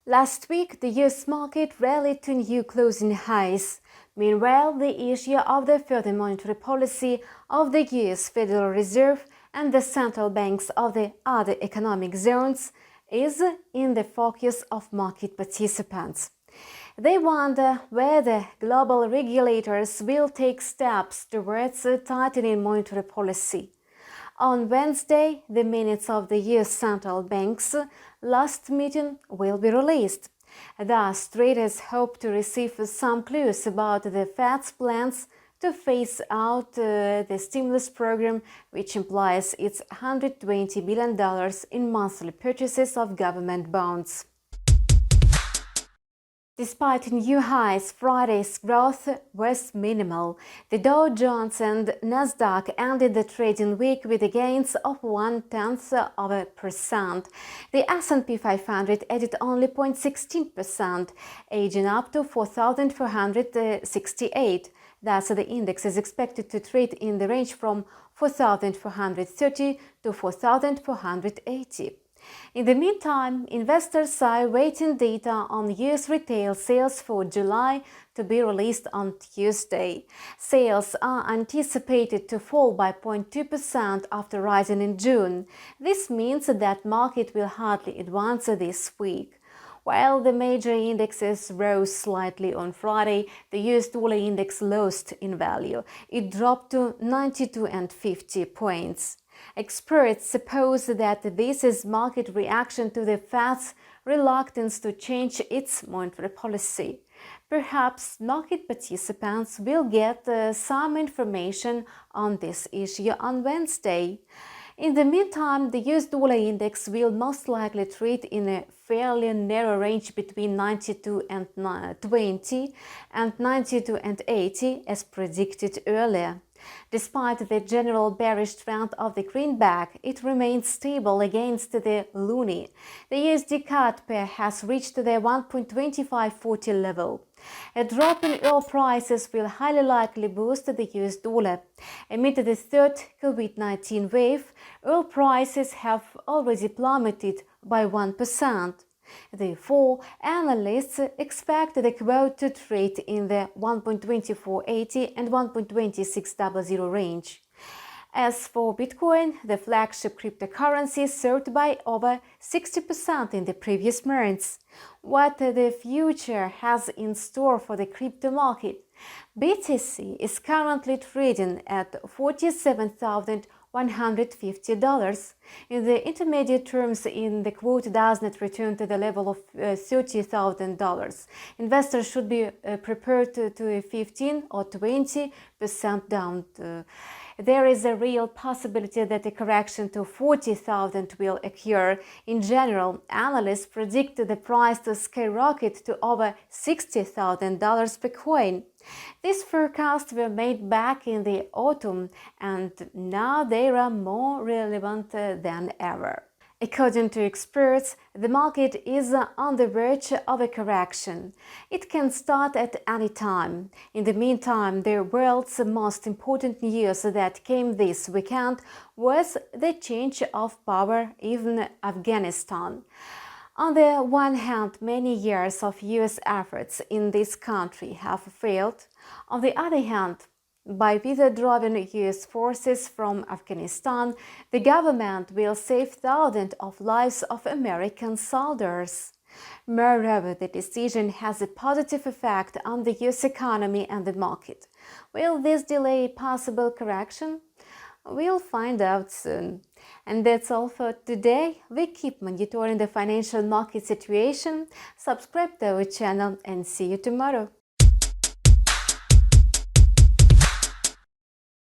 Last week, the US market rallied to new closing highs. Meanwhile, the issue of the further monetary policy of the US Federal Reserve and the central banks of the other economic zones is in the focus of market participants. They wonder whether global regulators will take steps towards tightening monetary policy. On Wednesday, the minutes of the US Central Bank's last meeting will be released. Thus, traders hope to receive some clues about the Fed's plans to phase out the stimulus program, which implies its $120 billion in monthly purchases of government bonds. Despite new highs, Friday's growth was minimal. The Dow Jones and Nasdaq ended the trading week with gains of 0.1%. The S&P 500 added only 0.16%, edging up to 4,468. Thus, the index is expected to trade in the range from 4,430 to 4,480. In the meantime, investors are awaiting data on US retail sales for July to be released on Tuesday. Sales are anticipated to fall by 0.2% after rising in June. This means that market will hardly advance this week. While the major indexes rose slightly on Friday, the US dollar index lost in value. It dropped to 92.50 points. Experts suppose that this is market reaction to the Fed's reluctance to change its monetary policy. Perhaps market participants will get some information on this issue on Wednesday. In the meantime, the US dollar index will most likely trade in a fairly narrow range between 92.20 and 92.80 as predicted earlier. Despite the general bearish trend of the greenback, it remains stable against the loonie. The USD CAD pair has reached the 1.2540 level. A drop in oil prices will highly likely boost the US dollar. Amid the third COVID-19 wave, oil prices have already plummeted by 1%. Therefore, analysts expect the quote to trade in the 1.2480 and 1.2600 range. As for Bitcoin, the flagship cryptocurrency soared by over 60% in the previous months. What the future has in store for the crypto market? BTC is currently trading at $47,150. In the intermediate terms, the quote does not return to the level of $30,000. Investors should be prepared to a 15 or 20% down. There is a real possibility that a correction to 40,000 will occur. In general, analysts predict the price to skyrocket to over $60,000 per coin. These forecasts were made back in the autumn, and now they are more relevant than ever. According to experts, the market is on the verge of a correction. It can start at any time. In the meantime, the world's most important news that came this weekend was the change of power in Afghanistan. On the one hand, many years of US efforts in this country have failed. On the other hand, by withdrawing US forces from Afghanistan, the government will save thousands of lives of American soldiers. Moreover, the decision has a positive effect on the US economy and the market. Will this delay a possible correction? We'll find out soon. And that's all for today. We keep monitoring the financial market situation. Subscribe to our channel and see you tomorrow.